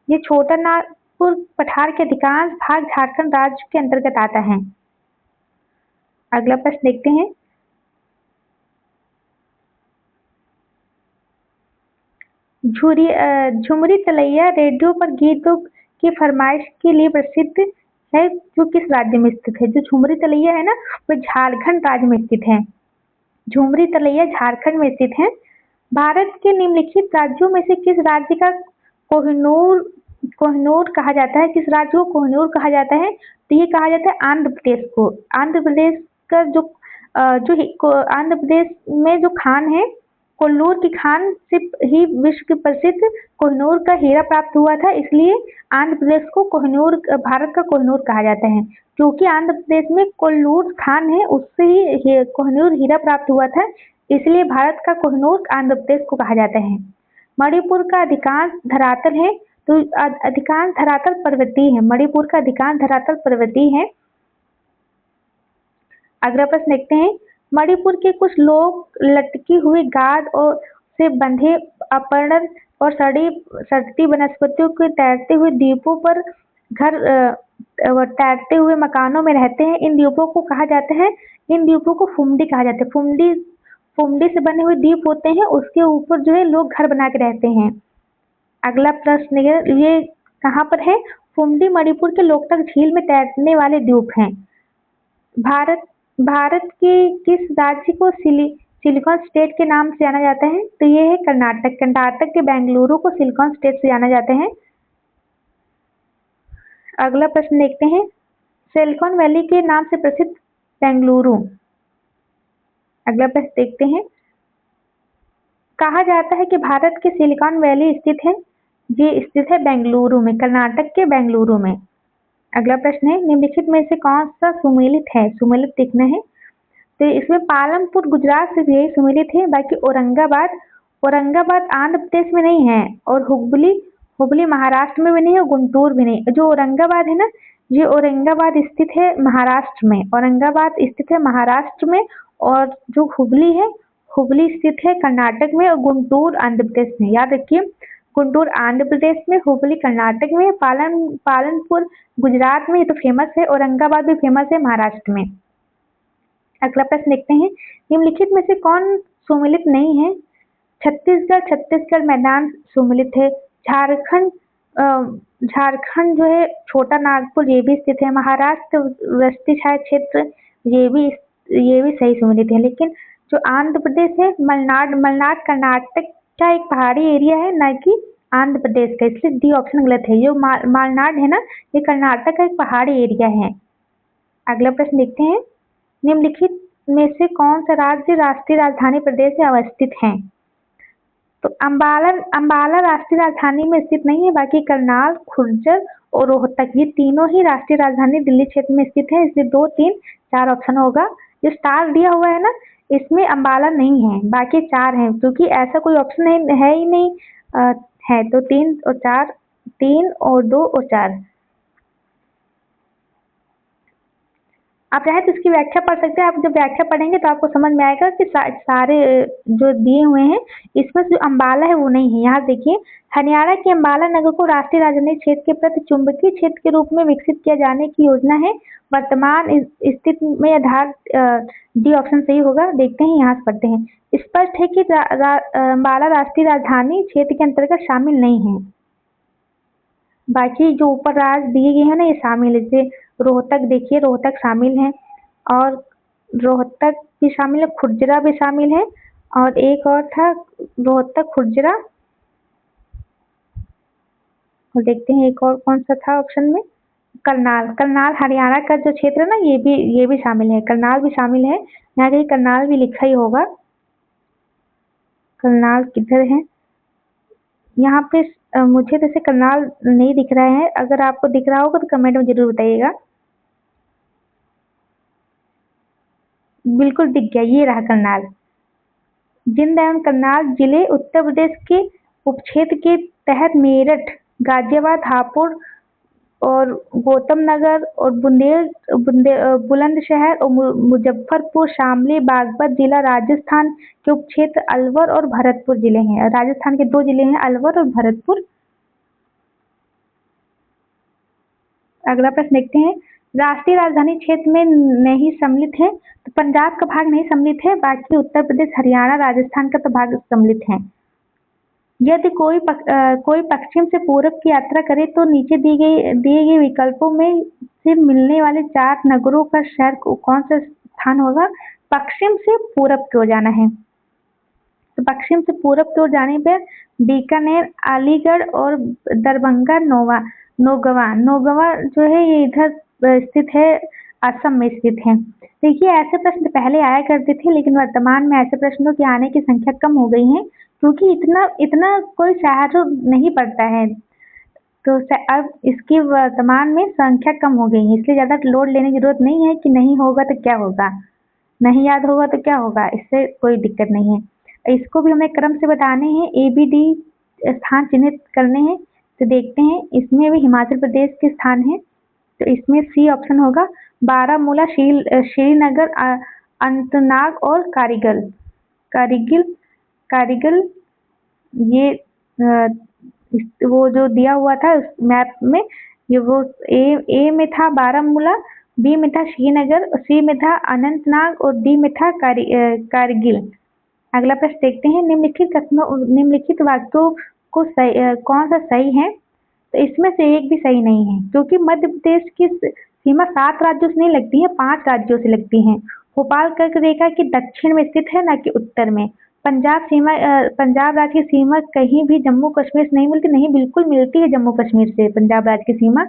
ये छोटा नागपुर पठार के अधिकांश भाग झारखंड राज्य के अंतर्गत आता है। अगला प्रश्न देखते हैं। झुमरी तलैया रेडियो पर गीतों की फरमाइश के लिए प्रसिद्ध है, जो किस राज्य में स्थित है? जो झुमरी तलैया है ना वो झारखंड राज्य में स्थित है। झुमरी तलैया झारखंड में स्थित है। भारत के निम्नलिखित राज्यों में से किस राज्य का कोहिनूर कहा जाता है? किस राज्य को कोहिनूर कहा जाता है? तो ये कहा जाता है आंध्र प्रदेश को। आंध्र प्रदेश का जो आंध्र प्रदेश में जो खान है, कोल्लूर की खान से ही विश्व के प्रसिद्ध कोहिनूर का हीरा प्राप्त हुआ था, इसलिए आंध्र प्रदेश को कोहिनूर, भारत का कोहिनूर कहा जाता है। क्योंकि आंध्र प्रदेश में कोल्लूर खान है, उससे ही कोहिनूर हीरा प्राप्त हुआ था, इसलिए भारत का कोहिनूर आंध्र प्रदेश को कहा जाता है। मणिपुर का अधिकांश धरातल है, तो अधिकांश धरातल पर्वतीय है। मणिपुर का अधिकांश धरातल पर्वतीय है। अगला प्रश्न देखते हैं। मणिपुर के कुछ लोग लटकी हुई गाद और से बंधे अपर्ण और सड़ती वनस्पतियों के तैरते हुए द्वीपों पर तैरते हुए मकानों में रहते हैं। इन द्वीपों को कहा जाता है, इन द्वीपों को फुमडी कहा जाता है। फुमडी से बने हुए द्वीप होते हैं, उसके ऊपर जो है लोग घर बना के रहते हैं। अगला प्रश्न ये कहाँ पर है? फुमडी मणिपुर के लोकटक झील में तैरने वाले द्वीप हैं। भारत के किस राज्य को सिलिकॉन स्टेट के नाम से जाना जाता है? तो ये है कर्नाटक। कर्नाटक के बेंगलुरु को सिलिकॉन स्टेट से जाना जाता है। अगला प्रश्न देखते हैं। सिलिकॉन वैली के नाम से प्रसिद्ध बेंगलुरु। अगला प्रश्न देखते हैं। कहा जाता है कि भारत के सिलिकॉन वैली स्थित है, ये स्थित है बेंगलुरु में, कर्नाटक के बेंगलुरु में। अगला प्रश्न है। निम्नलिखित में से कौन सा सुमेलित है? सुमेलित देखना है। तो इसमें पालमपुर गुजरात से यही सुमेलित है, बाकी औरंगाबाद आंध्र प्रदेश में नहीं है, और हुबली महाराष्ट्र में भी नहीं, और गुंटूर भी नहीं। जो औरंगाबाद है ना, ये औरंगाबाद स्थित है महाराष्ट्र में। औरंगाबाद स्थित है महाराष्ट्र में, और जो हुबली है, हुबली स्थित है कर्नाटक में, और गुंटूर आंध्र प्रदेश में। याद रखिए, गुंटूर आंध्र प्रदेश में, हुबली कर्नाटक में, पालनपुर गुजरात में, ये तो फेमस है। औरंगाबाद भी फेमस है महाराष्ट्र में। अगला प्रश्न देखते हैं। निम्नलिखित में से कौन सुमेलित नहीं है? छत्तीसगढ़ मैदान सुमेलित है। झारखंड झारखंड जो है छोटा नागपुर ये भी स्थित है, महाराष्ट्र वस्ती छाया क्षेत्र ये भी सही सुमेलित है। लेकिन जो आंध्र प्रदेश है, मलनाड कर्नाटक का एक पहाड़ी एरिया है, ना कि आंध्र प्रदेश का, इसलिए डी ऑप्शन गलत है। जो मालनाड है ना, ये कर्नाटक का एक पहाड़ी एरिया है। अगला प्रश्न देखते हैं, निम्नलिखित में से कौन सा राज्य राष्ट्रीय राजधानी प्रदेश में अवस्थित है? तो अंबाला राष्ट्रीय राजधानी में स्थित नहीं है, बाकी करनाल, खुर्जर और रोहतक ये तीनों ही राष्ट्रीय राजधानी दिल्ली क्षेत्र में स्थित है, इसलिए 2, 3, 4 ऑप्शन होगा। जो स्टार दिया हुआ है ना, इसमें अंबाला नहीं है, बाकी 4 हैं, क्योंकि ऐसा कोई ऑप्शन है ही नहीं। है तो 3 और 4, 3 और 2 और 4। आप चाहे तो इसकी व्याख्या पढ़ सकते हैं। आप जब व्याख्या पढ़ेंगे तो आपको समझ में आएगा कि सारे जो दिए हुए हैं इसमें जो अंबाला है वो नहीं है। यहाँ देखिए, हरियाणा के अंबाला नगर को राष्ट्रीय राजधानी क्षेत्र के प्रति चुंबकीय क्षेत्र के रूप में विकसित किया जाने की योजना है। वर्तमान स्थिति में आधार डी ऑप्शन सही होगा। देखते हैं, यहाँ से पढ़ते हैं। स्पष्ट है कि अंबाला राष्ट्रीय राजधानी क्षेत्र के अंतर्गत शामिल नहीं है। बाकी जो ऊपर राज्य दिए गए हैं ना, ये शामिल है। जैसे रोहतक, देखिए रोहतक शामिल है, और रोहतक भी शामिल है, खुर्जरा भी शामिल है, और एक और था रोहतक खुर्जरा। और देखते हैं एक और कौन सा था ऑप्शन में, करनाल हरियाणा का जो क्षेत्र है ना, ये भी शामिल है, करनाल भी शामिल है। यहाँ कहीं करनाल भी लिखा ही होगा। करनाल किधर है? यहाँ पे मुझे जैसे करनाल नहीं दिख रहा है। अगर आपको दिख रहा होगा तो कमेंट में जरूर बताइएगा। बिल्कुल दिख गया, ये रहा करनाल। जिंद एवं करनाल जिले उत्तर प्रदेश के उपक्षेत्र के तहत मेरठ, गाजियाबाद, हापुड़ और गौतम नगर और बुलंदशहर और मुजफ्फरपुर, शामली, बागपत जिला राजस्थान के उपक्षेत्र अलवर और भरतपुर जिले हैं। राजस्थान के 2 जिले हैं, अलवर और भरतपुर। अगला प्रश्न देखते हैं, राष्ट्रीय राजधानी क्षेत्र में नहीं सम्मिलित है। तो पंजाब का भाग नहीं सम्मिलित है, बाकी उत्तर प्रदेश, हरियाणा, राजस्थान का तो भाग सम्मिलित है। यदि कोई पश्चिम से पूरब की यात्रा करे तो नीचे दिए गए विकल्पों में से मिलने वाले 4 नगरों का शहर कौन सा स्थान होगा? पश्चिम से पूरब की ओर जाना है। तो पश्चिम से पूरब की ओर जाने पर बीकानेर, अलीगढ़ और दरभंगा, नौगवा जो है ये इधर स्थित है, असम में स्थित है। देखिए, ऐसे प्रश्न पहले आया करते थे, लेकिन वर्तमान में ऐसे प्रश्नों के आने की संख्या कम हो गई है, क्योंकि इतना कोई शहर नहीं पड़ता है। तो अब इसकी वर्तमान में संख्या कम हो गई है, इसलिए ज्यादा लोड लेने की जरूरत नहीं है कि नहीं होगा तो क्या होगा, नहीं याद होगा तो क्या होगा, इससे कोई दिक्कत नहीं है। इसको भी हमें क्रम से बताने हैं, ABD स्थान चिन्हित करने हैं। तो देखते हैं, इसमें भी हिमाचल प्रदेश के स्थान है, तो इसमें C ऑप्शन होगा। बारामूला, श्रीनगर, अनंतनाग और कारगिल ये वो जो दिया हुआ था उस मैप में, ये वो ए में था बारामूला, B में था श्रीनगर, C में था अनंतनाग और D में था कारगिल। अगला प्रश्न देखते हैं, निम्नलिखित वाक्यों को कौन सा सही है? तो इसमें से एक भी सही नहीं है, क्योंकि मध्य प्रदेश की सीमा 7 राज्यों से नहीं लगती है, 5 राज्यों से लगती है। भोपाल कर्क रेखा के दक्षिण में स्थित है, न कि उत्तर में। पंजाब राज्य की सीमा कहीं भी जम्मू कश्मीर से नहीं मिलती, नहीं बिल्कुल मिलती है जम्मू कश्मीर से पंजाब राज्य की सीमा।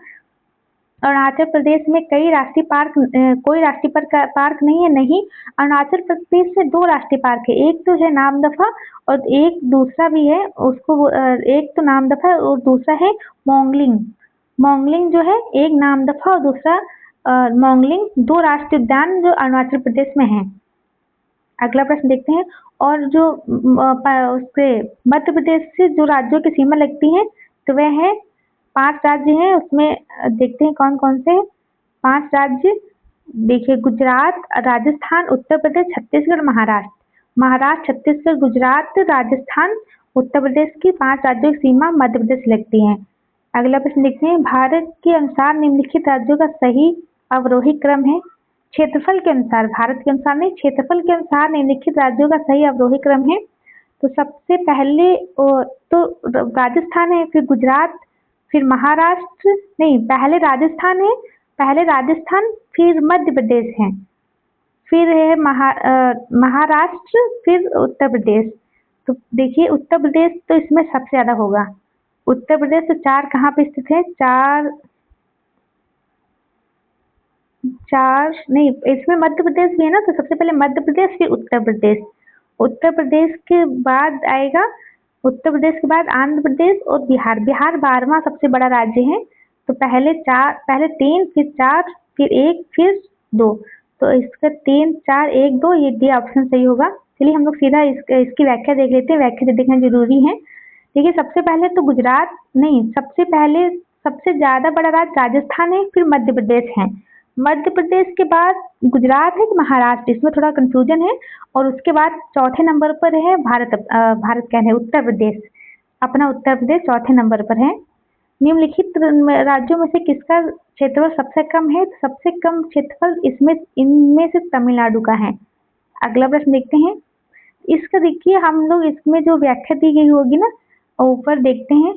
अरुणाचल प्रदेश में कोई राष्ट्रीय पार्क नहीं है, नहीं। अरुणाचल प्रदेश से 2 राष्ट्रीय पार्क है, एक तो है नामदफा और एक दूसरा भी है, उसको एक तो नामदफा और दूसरा है मोंगलिंग जो है, एक नामदफा और दूसरा मोंगलिंग, 2 राष्ट्रीय उद्यान जो अरुणाचल प्रदेश में है। अगला प्रश्न देखते हैं, और जो उसके मध्य प्रदेश से जो राज्यों की सीमा लगती है तो वह है 5 राज्य हैं, उसमें देखते हैं कौन कौन से 5 राज्य। देखिए, गुजरात, राजस्थान, उत्तर प्रदेश, छत्तीसगढ़, महाराष्ट्र, छत्तीसगढ़, गुजरात, राजस्थान, उत्तर प्रदेश की 5 राज्यों की सीमा मध्य प्रदेश से लगती है। अगला प्रश्न देखते हैं, भारत के अनुसार निम्नलिखित राज्यों का सही अवरोही क्रम है। क्षेत्रफल के अनुसार, भारत के अनुसार नहीं, क्षेत्रफल के अनुसार निम्नलिखित राज्यों का सही अवरोही क्रम है। तो सबसे पहले तो राजस्थान है, फिर गुजरात, फिर महाराष्ट्र, नहीं पहले राजस्थान है, पहले राजस्थान फिर मध्य प्रदेश है, फिर है महाराष्ट्र, फिर उत्तर प्रदेश। तो देखिए उत्तर प्रदेश तो इसमें सबसे ज्यादा होगा। उत्तर प्रदेश तो 4 कहाँ पे स्थित है? 4 4 नहीं, इसमें मध्य प्रदेश भी है ना, तो सबसे पहले मध्य प्रदेश फिर उत्तर प्रदेश। उत्तर प्रदेश के बाद आएगा, उत्तर प्रदेश के बाद आंध्र प्रदेश और बिहार। बिहार 12वां सबसे बड़ा राज्य है। तो पहले 3 फिर 4 फिर 1 फिर 2। तो इसका 3 4 1 2 ये डी ऑप्शन सही होगा। चलिए हम लोग सीधा इसकी व्याख्या देख लेते हैं, व्याख्या देखना जरूरी है। देखिए सबसे पहले तो गुजरात नहीं, सबसे पहले सबसे ज्यादा बड़ा राज्य राजस्थान है, फिर मध्य प्रदेश है। मध्य प्रदेश के बाद गुजरात है कि महाराष्ट्र, इसमें थोड़ा कंफ्यूजन है। और उसके बाद चौथे नंबर पर है भारत क्या है, उत्तर प्रदेश। अपना उत्तर प्रदेश चौथे नंबर पर है। निम्नलिखित राज्यों में से किसका क्षेत्रफल सबसे कम है? सबसे कम क्षेत्रफल इसमें इनमें से तमिलनाडु का है। अगला प्रश्न देखते हैं। इसका देखिए हम लोग इसमें जो व्याख्या दी गई होगी ना, ऊपर देखते हैं।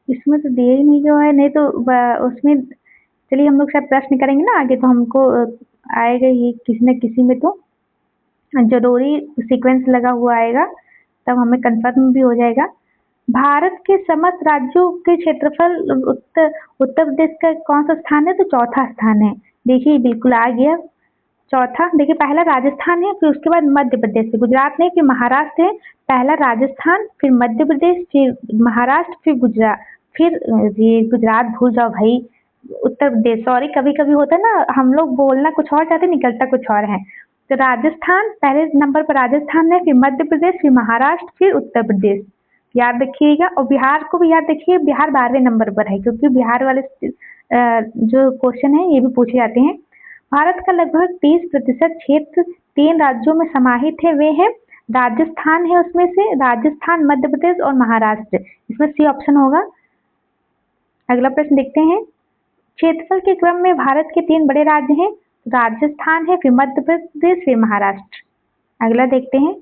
इसमें तो दिया ही नहीं जो है, नहीं तो उसमें चलिए हम लोग शायद प्रश्न करेंगे ना आगे, तो हमको आएगा ही किसी न किसी में, तो जरूरी सीक्वेंस लगा हुआ आएगा, तब हमें कंफर्म भी हो जाएगा। भारत के समस्त राज्यों के क्षेत्रफल उत्तर प्रदेश का कौन सा स्थान है? तो चौथा स्थान है। देखिए बिल्कुल आ गया चौथा। देखिए पहला राजस्थान है, फिर उसके बाद मध्य प्रदेश है, गुजरात नहीं, फिर महाराष्ट्र है। पहला राजस्थान, फिर मध्य प्रदेश, फिर महाराष्ट्र, फिर गुजरात, फिर ये गुजरात भूल जाओ भाई, उत्तर प्रदेश, सॉरी कभी कभी होता है ना, हम लोग बोलना कुछ और चाहते निकलता कुछ और है। तो राजस्थान पहले नंबर पर राजस्थान है, फिर मध्य प्रदेश, फिर महाराष्ट्र, फिर उत्तर प्रदेश। याद रखिएगा। और बिहार को भी याद रखिए, बिहार 12वें नंबर पर है, क्योंकि बिहार वाले जो क्वेश्चन है ये भी पूछे जाते हैं। भारत का लगभग 30% क्षेत्र 3 राज्यों में समाहित है, वे हैं राजस्थान है, उसमें से राजस्थान, मध्य प्रदेश और महाराष्ट्र। इसमें सी ऑप्शन होगा। अगला प्रश्न देखते हैं। क्षेत्रफल के क्रम में भारत के 3 बड़े राज्य हैं, राजस्थान है, फिर मध्य प्रदेश, फिर महाराष्ट्र। अगला देखते हैं।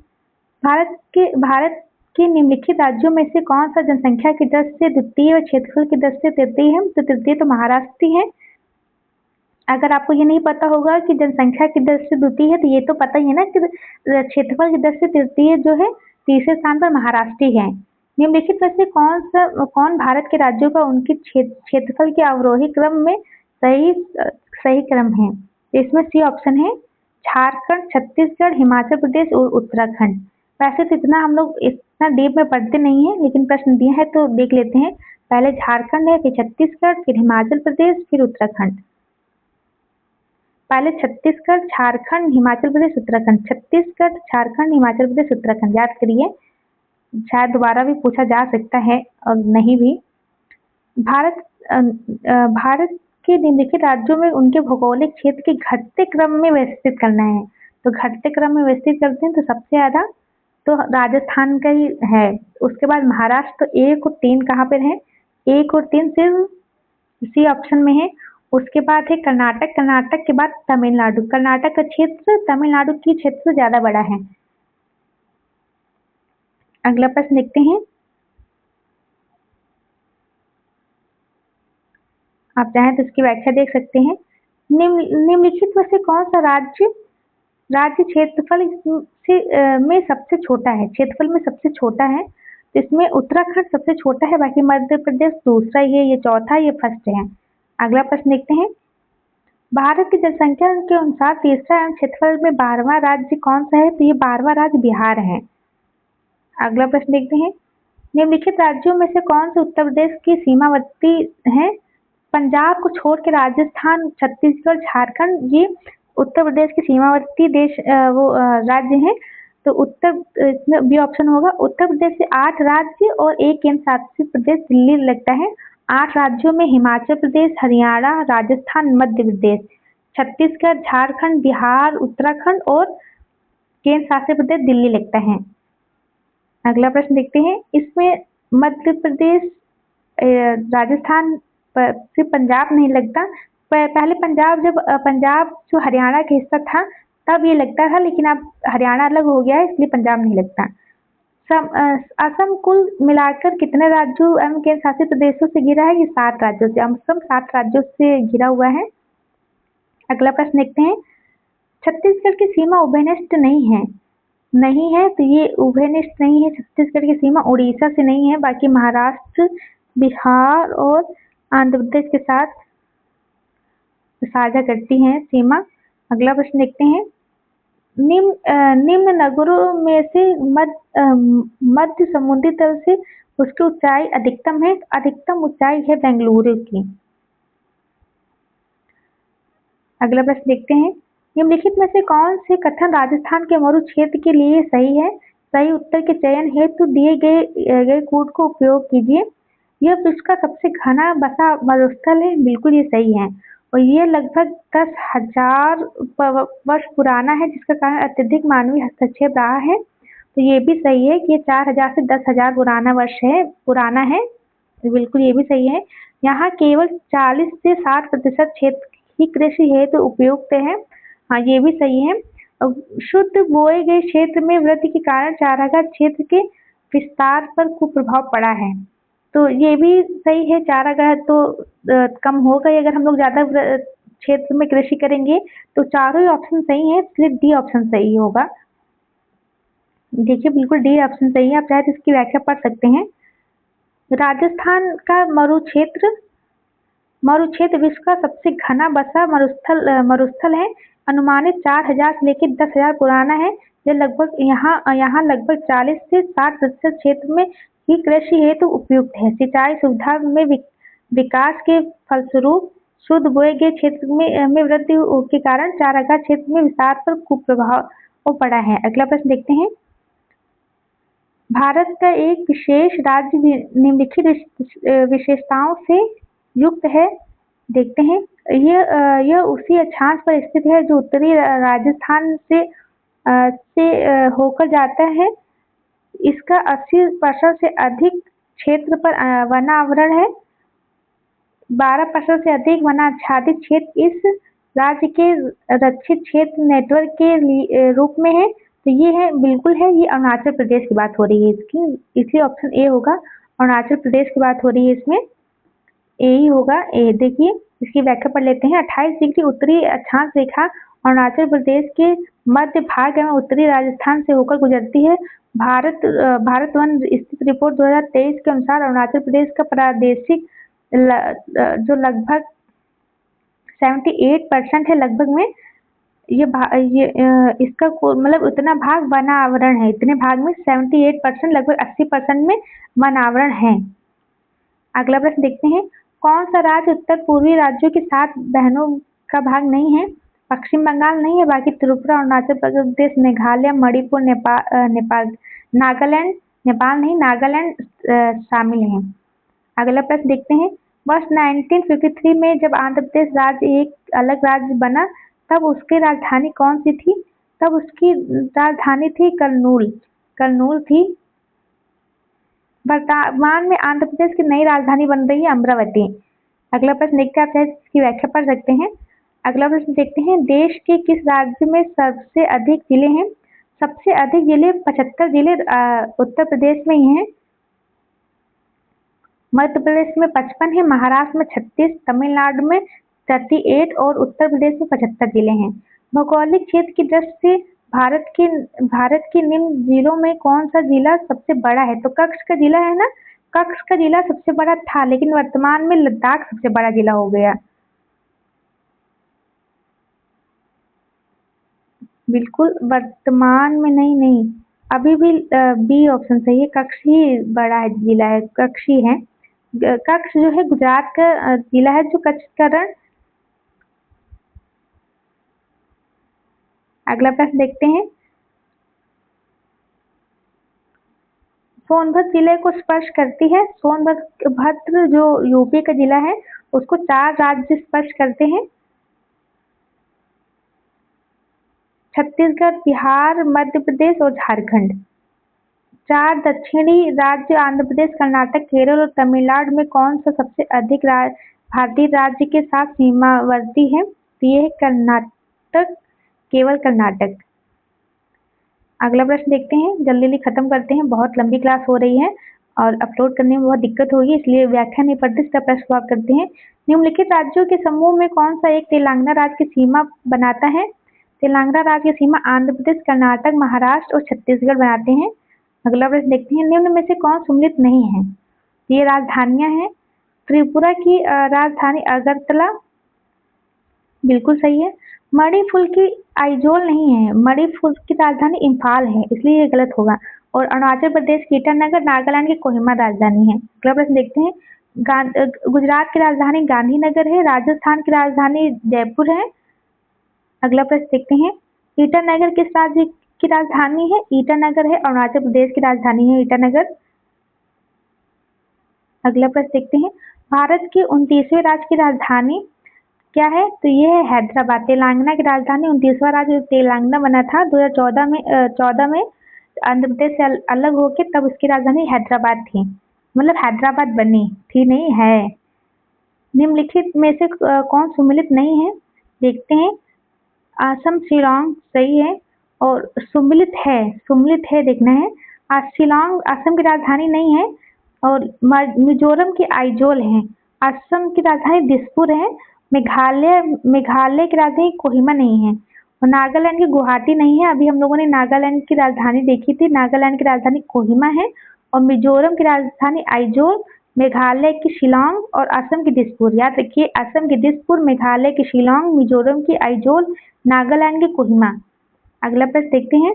भारत के निम्नलिखित राज्यों में से कौन सा जनसंख्या की दृष्टि से द्वितीय और क्षेत्रफल की दृष्टि से तृतीय है? तो तृतीय तो महाराष्ट्र ही है। अगर आपको ये नहीं पता होगा कि जनसंख्या की दृष्टि से द्वितीय है, तो ये तो पता ही है ना कि क्षेत्रफल की दृष्टि से तृतीय जो है, तीसरे स्थान पर महाराष्ट्र ही है। निम्नलिखित में से कौन भारत के राज्यों का उनके क्षेत्रफल के अवरोही क्रम में सही क्रम है? इसमें सी ऑप्शन है, झारखंड, छत्तीसगढ़, हिमाचल प्रदेश और उत्तराखंड। वैसे तो इतना हम लोग इतना डीप में पढ़ते नहीं है, लेकिन प्रश्न दिए हैं तो देख लेते हैं। पहले झारखंड है, फिर छत्तीसगढ़, फिर हिमाचल प्रदेश, फिर उत्तराखंड। पहले छत्तीसगढ़, झारखंड, हिमाचल प्रदेश, उत्तराखंड। छत्तीसगढ़, झारखंड, हिमाचल प्रदेश, उत्तराखंड। याद करिए, शायद दोबारा भी पूछा जा सकता है और नहीं भी। भारत के निम्नलिखित राज्यों में उनके भौगोलिक क्षेत्र के घटते क्रम में व्यवस्थित करना है। तो घटते क्रम में व्यवस्थित करते हैं तो सबसे ज्यादा तो राजस्थान का ही है। उसके बाद महाराष्ट्र, तो 1 और 3 कहाँ पर है? 1 और 3 सिर्फ सी ऑप्शन में है। उसके बाद है कर्नाटक, कर्नाटक के बाद तमिलनाडु। कर्नाटक का क्षेत्र तमिलनाडु की क्षेत्र से ज्यादा बड़ा है। अगला प्रश्न देखते हैं। आप चाहें तो इसकी व्याख्या देख सकते हैं। निम्नलिखित में से कौन सा राज्य क्षेत्रफल में सबसे छोटा है? क्षेत्रफल में सबसे छोटा है, तो इसमें उत्तराखंड सबसे छोटा है, बाकी मध्य प्रदेश दूसरा ही है, ये चौथा, ये फर्स्ट है। अगला प्रश्न देखते हैं। भारत की जनसंख्या के अनुसार तीसरा एवं क्षेत्रफल में 12वां राज्य कौन सा है? तो ये 12वां राज्य बिहार है। अगला प्रश्न देखते हैं। निम्नलिखित राज्यों में से कौन से उत्तर प्रदेश की सीमावर्ती है? पंजाब को छोड़ के राजस्थान, छत्तीसगढ़, झारखंड ये उत्तर प्रदेश के सीमावर्ती राज्य हैं। तो इसमें बी ऑप्शन होगा। उत्तर प्रदेश से 8 राज्य और 1 केंद्र शासित प्रदेश दिल्ली लगता है। 8 राज्यों में हिमाचल प्रदेश, हरियाणा, राजस्थान, मध्य प्रदेश, छत्तीसगढ़, झारखंड, बिहार, उत्तराखंड और केंद्र शासित प्रदेश दिल्ली लगता है। अगला प्रश्न देखते हैं। इसमें मध्य प्रदेश, राजस्थान से पंजाब नहीं लगता, पहले पंजाब जब पंजाब जो हरियाणा का हिस्सा था तब ये लगता था, लेकिन अब हरियाणा अलग हो गया है इसलिए पंजाब नहीं लगता। असम कुल मिलाकर कितने राज्यों एवं केंद्र शासित प्रदेशों से घिरा है? ये 7 राज्यों से। असम 7 राज्यों से घिरा हुआ है। अगला प्रश्न देखते हैं, छत्तीसगढ़ की सीमा उभयनिष्ठ नहीं है, तो ये उभयनिष्ठ नहीं है। छत्तीसगढ़ की सीमा उड़ीसा से नहीं है, बाकी महाराष्ट्र, बिहार और आंध्र प्रदेश के साथ साझा करती हैं सीमा। अगला प्रश्न देखते हैं, निम्न नगरों में से मध्य समुद्री तल से उसकी ऊंचाई अधिकतम है। अधिकतम ऊंचाई है बेंगलुरु की। अगला प्रश्न देखते हैं, निम्नलिखित में से कौन से कथन राजस्थान के मरु क्षेत्र के लिए सही है? सही उत्तर के चयन हेतु दिए गए कूट को उपयोग कीजिए। यह विश्व का सबसे घना बसा मरुस्थल है। बिल्कुल ये सही है। और ये लगभग 10,000 वर्ष पुराना है, जिसका कारण अत्यधिक मानवीय हस्तक्षेप रहा है। तो ये भी सही है कि ये 4,000 से 10,000 पुराना है। तो बिल्कुल ये भी सही है। यहाँ केवल 40 से 60% क्षेत्र ही कृषि हेतु उपयुक्त है। हाँ, ये भी सही है। शुद्ध बोए गए क्षेत्र में वृद्धि के कारण चारागाह क्षेत्र के विस्तार पर कुप्रभाव पड़ा है। तो ये भी सही है। चारागाह तो कम होगा ही अगर हम लोग ज्यादा क्षेत्र में कृषि करेंगे। तो चारों ही ऑप्शन सही है, इसलिए डी ऑप्शन सही होगा। देखिए, बिल्कुल डी ऑप्शन सही है। आप चाहे तो इसकी व्याख्या पढ़ सकते हैं। राजस्थान का मरु क्षेत्र विश्व का सबसे घना बसा मरुस्थल है। अनुमानित 4,000 से लेकर 10,000 पुराना है। यह लगभग यहाँ लगभग 40 से 60% क्षेत्र में ही कृषि हेतु उपयुक्त है। सिंचाई सुविधा में विकास के फलस्वरूप शुद्ध बोए गए क्षेत्र में वृद्धि के कारण चारागाह क्षेत्र में विस्तार पर कुप्रभाव पड़ा है। अगला प्रश्न देखते हैं, भारत का एक विशेष राज्य निम्नलिखित विशेषताओं से युक्त है। देखते हैं, यह उसी अक्षांश पर स्थित है जो उत्तरी राजस्थान से होकर जाता है। इसका 80% से अधिक क्षेत्र पर वनावरण है। 12% से अधिक वनाच्छादित क्षेत्र इस राज्य के रक्षित क्षेत्र नेटवर्क के रूप में है। तो ये है, बिल्कुल है, ये अरुणाचल प्रदेश की बात हो रही है इसकी, इसलिए ऑप्शन ए होगा। अरुणाचल प्रदेश की बात हो रही है, इसमें ए ही होगा। ए देखिए, इसकी व्याख्या पढ़ लेते हैं। 28 डिग्री उत्तरी अक्षांश रेखा अरुणाचल प्रदेश के मध्य भाग एवं उत्तरी राजस्थान से होकर गुजरती है। भारत वन स्थित रिपोर्ट 2023 के अनुसार अरुणाचल प्रदेश का प्रादेशिक जो लगभग 78% है लगभग में, ये इसका मतलब उतना भाग वन आवरण है। इतने भाग में 78% लगभग 80% में वन आवरण है। अगला प्रश्न देखते हैं, कौन सा राज्य उत्तर पूर्वी राज्यों के 7 बहनों का भाग नहीं है? पश्चिम बंगाल नहीं है, बाकी त्रिपुरा, अरुणाचल प्रदेश, मेघालय, मणिपुर, नागालैंड शामिल हैं। अगला प्रश्न देखते हैं, वर्ष 1953 में जब आंध्र प्रदेश राज्य एक अलग राज्य बना तब उसकी राजधानी कौन सी थी? तब उसकी राजधानी थी कर्नूल थी। वर्तमान में आंध्र प्रदेश की नई राजधानी बन रही है अमरावती। अगला प्रश्न देखते हैं, आप चाहे इसकी व्याख्या पढ़ सकते हैं। अगला प्रश्न देखते हैं, देश के किस राज्य में सबसे अधिक जिले हैं? सबसे अधिक जिले 75 जिले उत्तर प्रदेश में ही हैं। मध्य प्रदेश में 55 है, महाराष्ट्र में 36, तमिलनाडु में 38 और उत्तर प्रदेश में 75 जिले हैं। भौगोलिक क्षेत्र की दृष्टि से भारत के निम्न जिलों में कौन सा जिला सबसे बड़ा है? तो कच्छ का जिला है ना, कच्छ का जिला सबसे बड़ा था, लेकिन वर्तमान में लद्दाख सबसे बड़ा जिला हो गया। बिल्कुल वर्तमान में नहीं, अभी भी बी ऑप्शन सही है। कच्छ ही बड़ा है, जिला है, कच्छ ही है। कच्छ जो है गुजरात का जिला है, जो कच्छ का रण। अगला प्रश्न देखते हैं, सोनभद्र जिले को स्पर्श करती है। सोनभद्र जो यूपी का जिला है, उसको 4 राज्य स्पर्श करते हैं। छत्तीसगढ़, बिहार, मध्य प्रदेश और झारखंड। 4 दक्षिणी राज्य आंध्र प्रदेश, कर्नाटक, केरल और तमिलनाडु में कौन सा सबसे अधिक भारतीय राज्य के साथ सीमावर्ती है? तो ये है कर्नाटक, केवल कर्नाटक। अगला प्रश्न देखते हैं, जल्दी जल्दी खत्म करते हैं, बहुत लंबी क्लास हो रही है और अपलोड करने में बहुत दिक्कत होगी, इसलिए व्याख्या नहीं पढ़ते, इसका प्रश्न सॉल्व करते हैं। निम्नलिखित राज्यों के समूह में कौन सा एक तेलंगाना राज्य की सीमा बनाता है? तेलंगाना राज्य की सीमा आंध्र प्रदेश, कर्नाटक, महाराष्ट्र और छत्तीसगढ़ बनाते हैं। अगला प्रश्न देखते हैं, निम्न में से कौन सम्मिलित नहीं है? ये राजधानियां हैं। त्रिपुरा की राजधानी अगरतला, बिल्कुल सही है। मणिपुर की आइजोल नहीं है, मणिपुर की राजधानी इम्फाल है, इसलिए ये गलत होगा। और अरुणाचल प्रदेश की ईटानगर, नागालैंड की कोहिमा राजधानी है। अगला प्रश्न देखते हैं, गुजरात की राजधानी गांधीनगर है, राजस्थान की राजधानी जयपुर है। अगला प्रश्न देखते हैं, ईटानगर किस राज्य की राजधानी है? ईटानगर है अरुणाचल प्रदेश की राजधानी है ईटानगर। अगला प्रश्न देखते हैं, भारत की 29वें राज्य की राजधानी क्या है? तो ये है हैदराबाद। तेलंगाना की राजधानी 29वां राज्य तेलंगाना बना था 2014 में आंध्र प्रदेश से अलग होके तब उसकी राजधानी हैदराबाद थी, मतलब हैदराबाद बनी थी, नहीं है। निम्नलिखित में से कौन सम्मिलित नहीं है? देखते हैं, असम, शिलांग सही है, और सम्मिलित है देखना है। शिलांग असम की राजधानी नहीं है, और मिजोरम की आइजोल है। असम की राजधानी दिसपुर है। मेघालय की राजधानी कोहिमा नहीं है, और नागालैंड की गुवाहाटी नहीं है। अभी हम लोगों ने नागालैंड की राजधानी देखी थी, नागालैंड की राजधानी कोहिमा है, और मिजोरम की राजधानी आइजोल, मेघालय की शिलांग और असम की दिसपुर। याद रखिए, असम की दिसपुर, मेघालय की शिलांग, मिजोरम की आइजोल, नागालैंड की कोहिमा। अगला प्रश्न देखते हैं,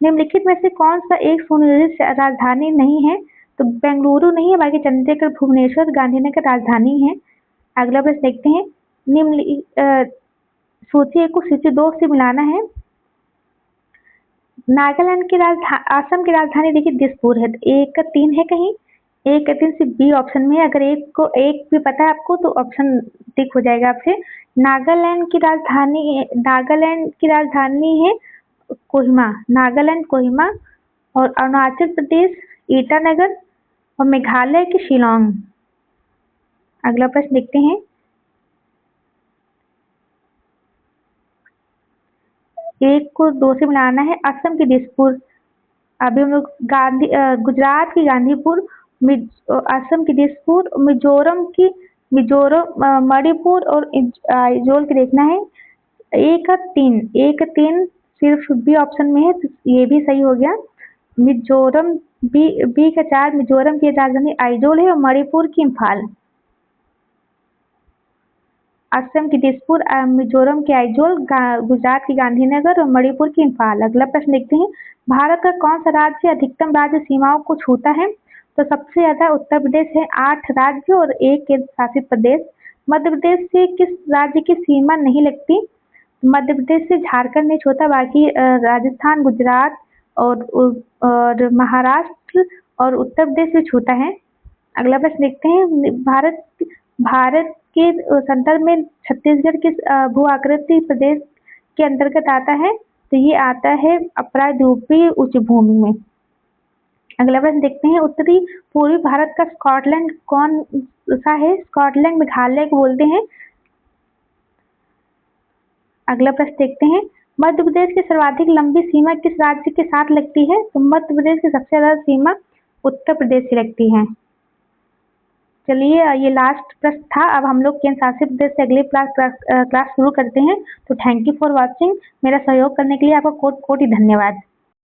निम्नलिखित में से कौन सा एक सुनियोजित राजधानी नहीं है? तो बेंगलुरु नहीं है, बाकी चंडीगढ़, भुवनेश्वर, गांधीनगर राजधानी है। अगला प्रश्न देखते हैं, सूची 1 को सूची 2 से मिलाना है। नागालैंड की राजधानी, असम की राजधानी देखिए दिसपुर है, तो 1 का 3 है कहीं? 1 का 3 सिर्फ बी ऑप्शन में है। अगर एक भी पता है आपको तो ऑप्शन टिक हो जाएगा आपसे। नागालैंड की राजधानी है कोहिमा, नागालैंड कोहिमा, और अरुणाचल प्रदेश ईटानगर, और मेघालय की शिलांग। अगला प्रश्न देखते हैं, 1 को 2 से मिलाना है। असम की दिसपुर, अभी हम लोग गुजरात की गांधीपुर, असम की दिसपुर, मिजोरम मणिपुर और आइजोल की देखना है। 1 का 3 सिर्फ बी ऑप्शन में है, तो ये भी सही हो गया। मिजोरम बी का 4, मिजोरम की राजधानी आइजोल है, और मणिपुर की इम्फाल। असम की दिसपुर, मिजोरम की आइजोल, गुजरात की गांधीनगर और मणिपुर की इम्फाल। अगला प्रश्न देखते हैं, भारत का कौन सा राज्य अधिकतम राज्य सीमाओं को छूता है? तो सबसे ज्यादा उत्तर प्रदेश है, 8 राज्य और 1 केंद्र शासित प्रदेश। मध्य प्रदेश से किस राज्य की सीमा नहीं लगती? मध्य प्रदेश से झारखंड नहीं छूता, बाकी राजस्थान, गुजरात और महाराष्ट्र और उत्तर प्रदेश भी छूता है। अगला प्रश्न देखते हैं, भारत के संदर्भ में छत्तीसगढ़ किस भू आकृति प्रदेश के अंतर्गत आता है? तो ये आता है अप्रायद्वीपीय उच्च भूमि में। अगला प्रश्न देखते हैं, उत्तरी पूर्वी भारत का स्कॉटलैंड कौन सा है? स्कॉटलैंड मेघालय को बोलते हैं। अगला प्रश्न देखते हैं, मध्य प्रदेश की सर्वाधिक लंबी सीमा किस राज्य के साथ लगती है? तो मध्य प्रदेश की सबसे ज्यादा सीमा उत्तर प्रदेश से लगती है। चलिए, ये लास्ट प्रश्न था। अब हम लोग केंद्र शासित प्रदेश से अगली क्लास शुरू करते हैं। तो थैंक यू फॉर वॉचिंग। मेरा सहयोग करने के लिए आपका कोटि कोटि धन्यवाद।